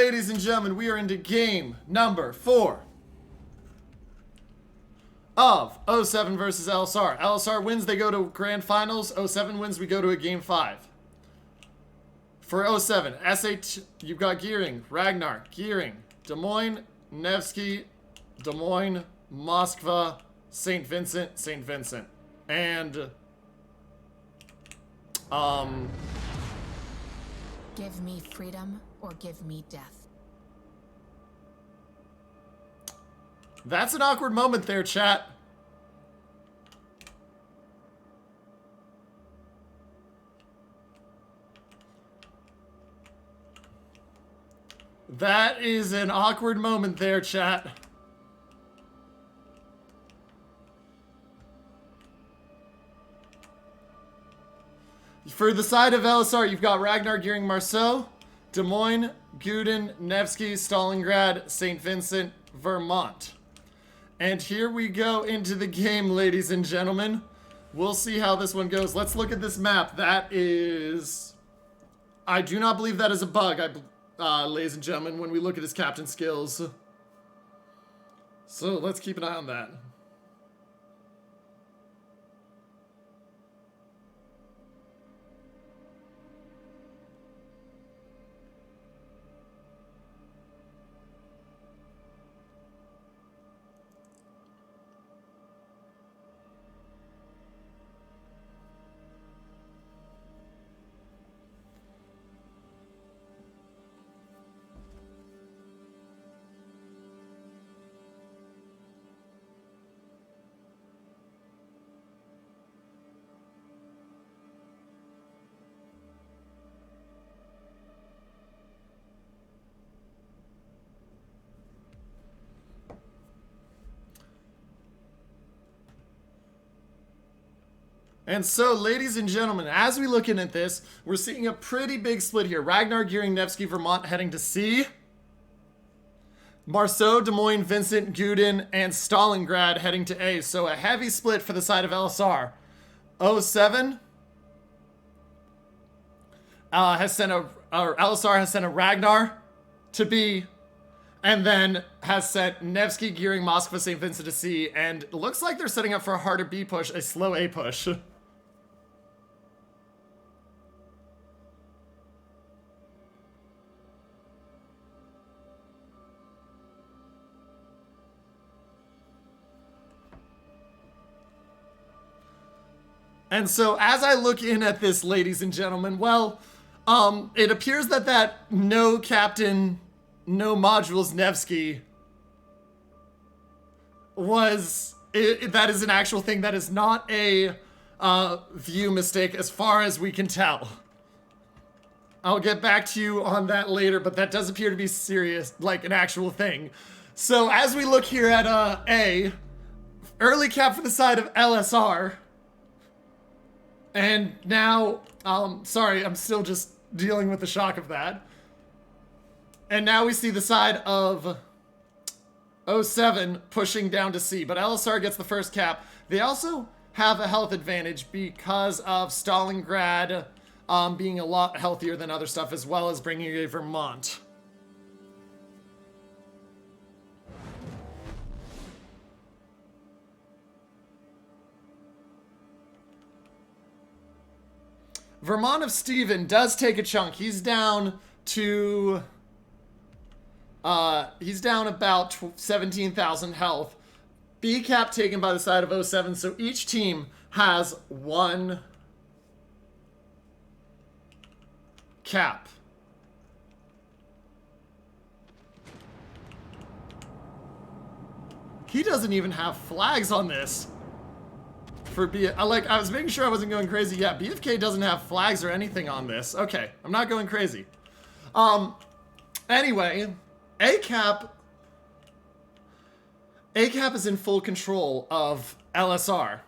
ladies and gentlemen, we are into game number 4 of O7 versus ELSR. ELSR wins, they go to grand finals. O7 wins, we go to a game 5. For O7, S8, you've got Gearing, Ragnar, Gearing, Des Moines, Nevsky, Des Moines, Moskva, St. Vincent, St. Vincent. And, Give me freedom or give me death. That's an awkward moment there, chat. That is an awkward moment there, chat. For the side of ELSR, you've got Ragnar, Gearing, Marceau, Des Moines, Guden, Nevsky, Stalingrad, St. Vincent, Vermont. And here we go into the game, ladies and gentlemen. We'll see how this one goes. Let's look at this map. That is... I do not believe that is a bug, ladies and gentlemen, when we look at his captain skills. So let's keep an eye on that. And so, ladies and gentlemen, as we look in at this, we're seeing a pretty big split here. Ragnar, Gearing, Nevsky, Vermont heading to C. Marceau, Des Moines, Vincent, Guden, and Stalingrad heading to A. So a heavy split for the side of ELSR. O7 ELSR has sent a Ragnar to B. And then has sent Nevsky, Gearing, Moskva, St. Vincent to C. And it looks like they're setting up for a harder B push, a slow A push. And so as I look in at this, ladies and gentlemen, well, it appears that no captain, no modules Nevsky was, that is an actual thing. That is not a view mistake as far as we can tell. I'll get back to you on that later, but that does appear to be serious, like an actual thing. So as we look here at A, early cap for the side of ELSR. And now, sorry, I'm still just dealing with the shock of that. And now we see the side of O7 pushing down to C, but ELSR gets the first cap. They also have a health advantage because of Stalingrad being a lot healthier than other stuff, as well as bringing a Vermont. Vermont of Steven does take a chunk. He's down to... he's down about 17,000 health. B cap taken by the side of O7, so each team has one cap. He doesn't even have flags on this. For I was making sure I wasn't going crazy. Yeah, BFK doesn't have flags or anything on this. Okay, I'm not going crazy. Anyway, ACAP is in full control of ELSR.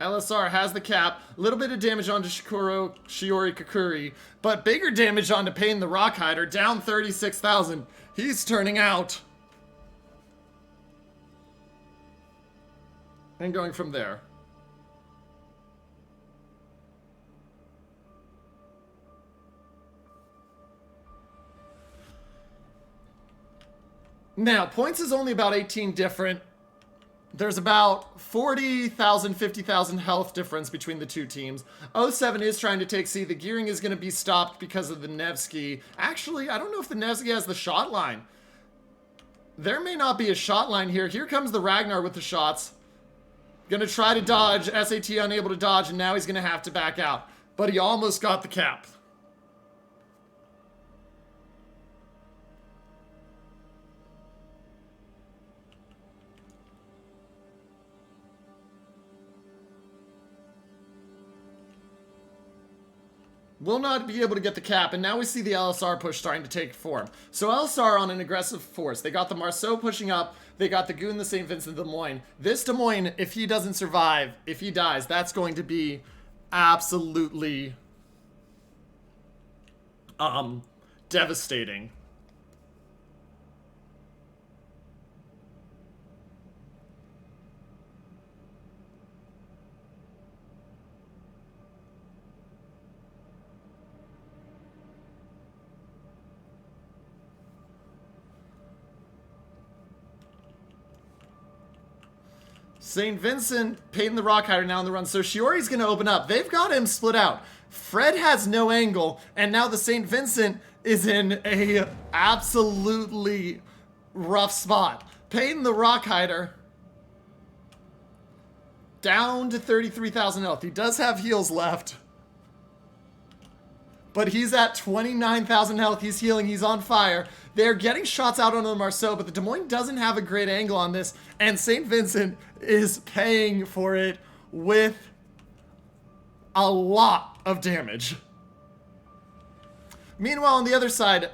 ELSR has the cap, a little bit of damage onto Shiori Kakuri, but bigger damage onto Payne the Rockhider, down 36,000. He's turning out. And going from there. Now, points is only about 18 different. There's about 40,000, 50,000 health difference between the two teams. O7 is trying to take C. The gearing is going to be stopped because of the Nevsky. Actually, I don't know if the Nevsky has the shot line. There may not be a shot line here. Here comes the Ragnar with the shots. Gonna try to dodge. SAT unable to dodge, and now he's gonna have to back out. But he almost got the cap. Will not be able to get the cap, and now we see the LSR push starting to take form. So LSR on an aggressive force. They got the Marceau pushing up. They got the Goon, the St. Vincent, Des Moines. This Des Moines, if he doesn't survive, if he dies, that's going to be absolutely devastating. St. Vincent, Peyton the Rockhider now on the run. So Shiori's going to open up. They've got him split out. Fred has no angle, and now the St. Vincent is in a absolutely rough spot. Peyton the Rockhider down to 33,000 health. He does have heals left, but he's at 29,000 health. He's healing. He's on fire. They're getting shots out onto the Marceau, but the Des Moines doesn't have a great angle on this, and St. Vincent is paying for it with a lot of damage. Meanwhile, on the other side,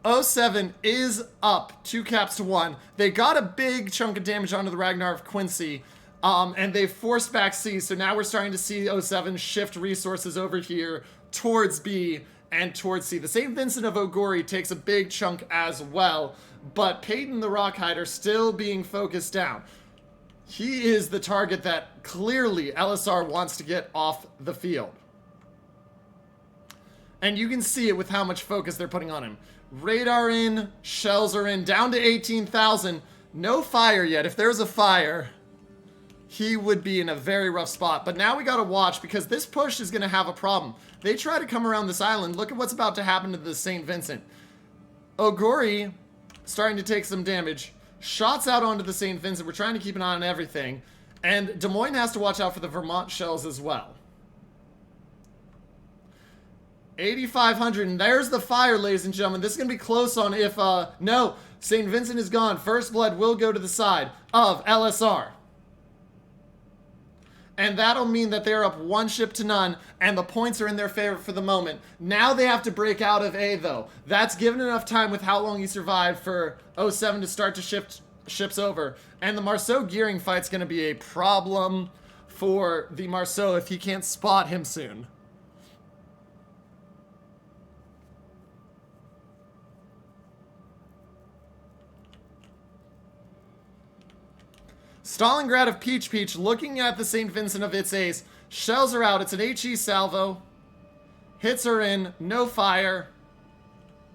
O7 is up 2 caps to 1. They got a big chunk of damage onto the Ragnar of Quincy, and they forced back C, so now we're starting to see O7 shift resources over here towards B and towards C. The St. Vincent of Ogori takes a big chunk as well, but Peyton the Rockhider still being focused down. He is the target that clearly LSR wants to get off the field. And you can see it with how much focus they're putting on him. Radar in, shells are in, down to 18,000. No fire yet. If there's a fire, he would be in a very rough spot. But now we gotta watch, because this push is gonna have a problem. They try to come around this island. Look at what's about to happen to the St. Vincent. Ogori starting to take some damage. Shots out onto the St. Vincent. We're trying to keep an eye on everything. And Des Moines has to watch out for the Vermont shells as well. 8,500, and there's the fire, ladies and gentlemen. This is going to be close on if, no, St. Vincent is gone. First blood will go to the side of LSR. And that'll mean that they're up 1 ship to none, and the points are in their favor for the moment. Now they have to break out of A, though. That's given enough time with how long he survived for O7 to start to shift ships over. And the Marceau gearing fight's going to be a problem for the Marceau if he can't spot him soon. Stalingrad of Peach looking at the St. Vincent of its ace. Shells are out. It's an HE salvo. Hits are in. No fire.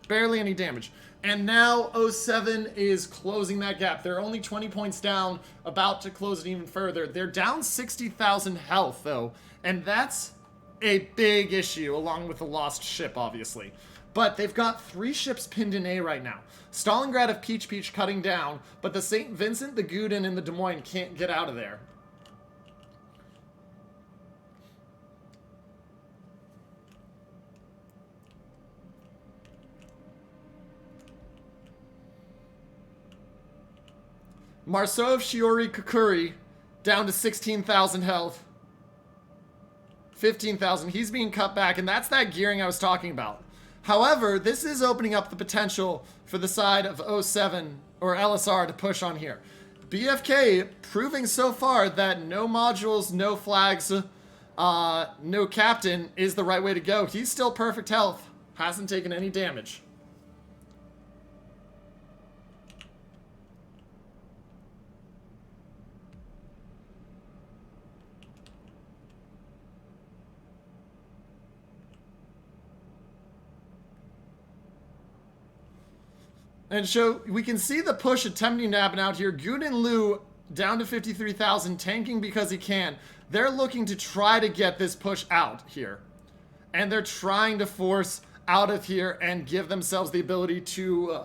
Barely any damage. And now O7 is closing that gap. They're only 20 points down, about to close it even further. They're down 60,000 health, though. And that's a big issue, along with the lost ship, obviously. But they've got 3 ships pinned in A right now. Stalingrad of Peach cutting down, but the St. Vincent, the Guden, and the Des Moines can't get out of there. Marceau of Shiori Kukuri down to 16,000 health. 15,000. He's being cut back, and that's that gearing I was talking about. However, this is opening up the potential for the side of O7 or LSR to push on here. BFK proving so far that no modules, no flags, no captain is the right way to go. He's still perfect health. Hasn't taken any damage. And so we can see the push attempting to happen out here. Good and Liu down to 53,000, tanking because he can. They're looking to try to get this push out here. And they're trying to force out of here and give themselves the ability to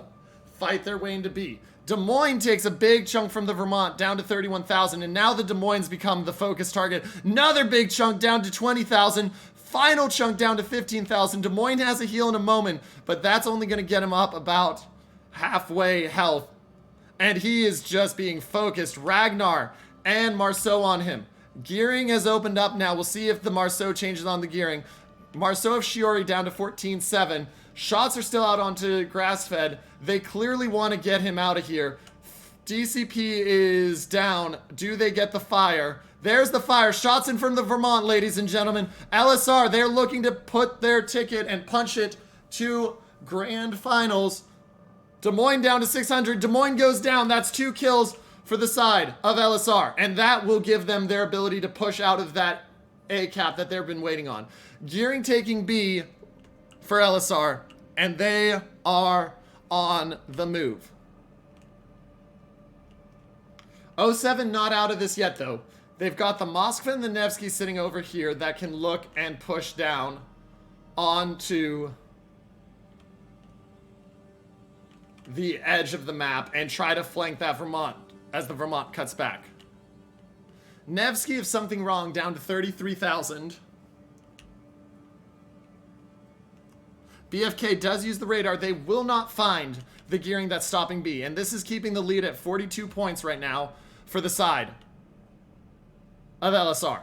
fight their way into B. Des Moines takes a big chunk from the Vermont down to 31,000, and now the Des Moines become the focus target. Another big chunk down to 20,000. Final chunk down to 15,000. Des Moines has a heal in a moment, but that's only going to get him up about halfway health. And he is just being focused. Ragnar and Marceau on him. Gearing has opened up now. We'll see if the Marceau changes on the gearing. Marceau of Shiori down to 14,700. Shots are still out onto grass-fed. They clearly want to get him out of here. DCP is down. Do they get the fire? There's the fire. Shots in from the Vermont, ladies and gentlemen. LSR, they're looking to put their ticket and punch it to grand finals. Des Moines down to 600. Des Moines goes down. That's 2 kills for the side of LSR. And that will give them their ability to push out of that A cap that they've been waiting on. Gearing taking B for LSR. And they are on the move. O7 not out of this yet, though. They've got the Moskva and the Nevsky sitting over here that can look and push down onto the edge of the map and try to flank that Vermont as the Vermont cuts back. Nevsky, if something wrong, down to 33,000. BFK does use the radar. They will not find the gearing that's stopping B. And this is keeping the lead at 42 points right now for the side of LSR.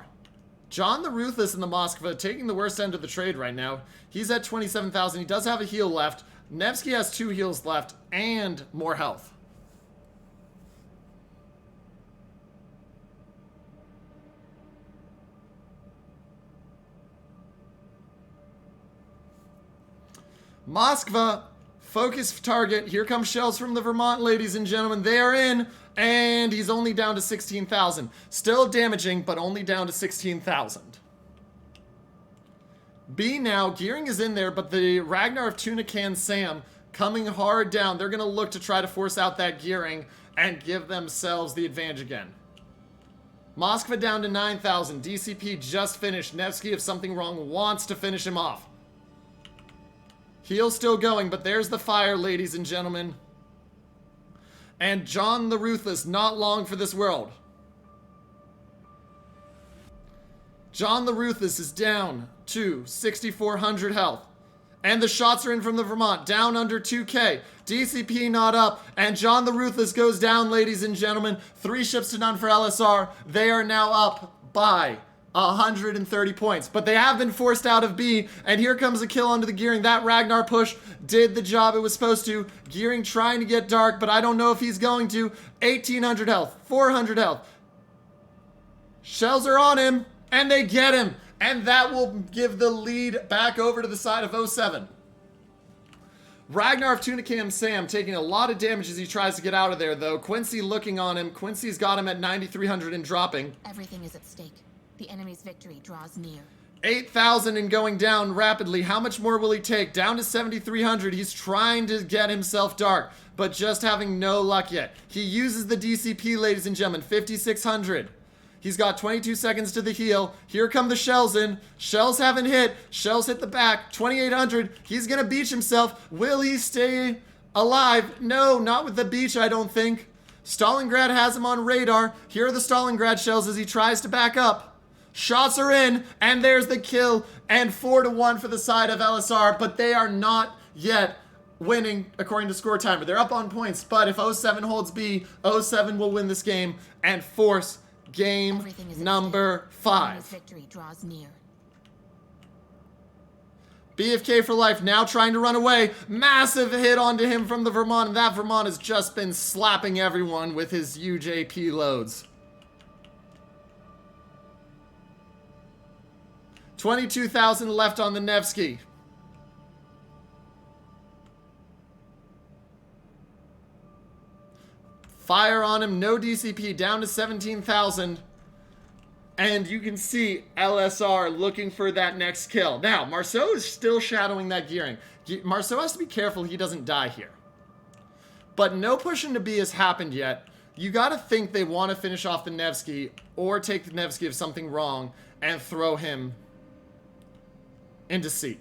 John the Ruthless in the Moskva taking the worst end of the trade right now. He's at 27,000. He does have a heal left. Nevsky has 2 heals left and more health. Moskva, focus target. Here come shells from the Vermont, ladies and gentlemen. They are in, and he's only down to 16,000. Still damaging, but only down to 16,000. B now, gearing is in there, but the Ragnar of Tunican Sam coming hard down. They're going to look to try to force out that gearing and give themselves the advantage again. Moskva down to 9,000. DCP just finished. Nevsky, if something wrong, wants to finish him off. Heal still going, but there's the fire, ladies and gentlemen. And John the Ruthless, not long for this world. John the Ruthless is down to 6,400 health. And the shots are in from the Vermont, down under 2K. DCP not up, and John the Ruthless goes down, ladies and gentlemen. 3 ships to none for LSR. They are now up by 130 points, but they have been forced out of B, and here comes a kill onto the gearing. That Ragnar push did the job it was supposed to. Gearing trying to get dark, but I don't know if he's going to. 1,800 health, 400 health. Shells are on him, and they get him, and that will give the lead back over to the side of O7. Ragnar of Tunicam Sam taking a lot of damage as he tries to get out of there, though. Quincy looking on him. Quincy's got him at 9,300 and dropping. Everything is at stake. The enemy's victory draws near. 8,000 and going down rapidly. How much more will he take? Down to 7,300. He's trying to get himself dark, but just having no luck yet. He uses the DCP, ladies and gentlemen. 5,600. He's got 22 seconds to the heal. Here come the shells in. Shells haven't hit. Shells hit the back. 2,800. He's going to beach himself. Will he stay alive? No, not with the beach, I don't think. Stalingrad has him on radar. Here are the Stalingrad shells as he tries to back up. Shots are in, and there's the kill, and 4-1 for the side of LSR, but they are not yet winning according to score timer. They're up on points, but if O7 holds B, O7 will win this game and force game number 5. Victory draws near. BFK for life now trying to run away. Massive hit onto him from the Vermont, and that Vermont has just been slapping everyone with his huge AP loads. 22,000 left on the Nevsky. Fire on him, no DCP, down to 17,000. And you can see LSR looking for that next kill. Now, Marceau is still shadowing that gearing. Marceau has to be careful he doesn't die here. but no pushing to B has happened yet. You got to think they want to finish off the Nevsky or take the Nevsky if something wrong and throw him into C.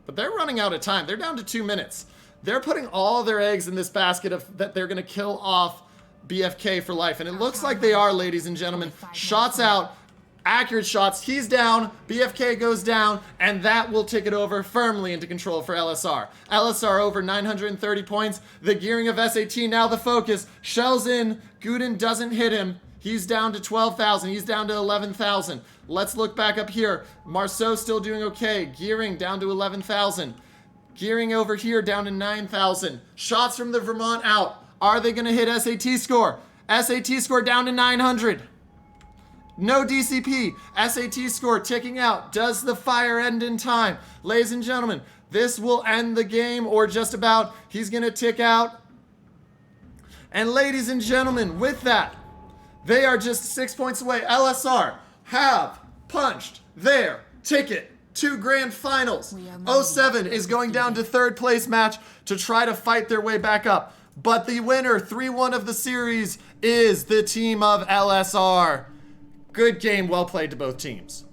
But they're running out of time. They're down to 2 minutes. They're putting all their eggs in this basket of that they're going to kill off BFK for life. And it looks like they are, ladies and gentlemen. Shots out. Accurate shots. He's down. BFK goes down. And that will take it over firmly into control for LSR. LSR over 930 points. The gearing of SAT now the focus. Shells in. Guden doesn't hit him. He's down to 12,000. He's down to 11,000. Let's look back up here. Marceau still doing okay. Gearing down to 11,000. Gearing over here down to 9,000. Shots from the Vermont out. Are they going to hit SAT score? SAT score down to 900. No DCP. SAT score ticking out. Does the fire end in time? Ladies and gentlemen, this will end the game, or just about. He's going to tick out. And ladies and gentlemen, with that, they are just 6 points away. LSR have punched their ticket to grand finals. O7 is going down to third place match to try to fight their way back up. But the winner, 3-1 of the series, is the team of LSR. Good game, well played to both teams.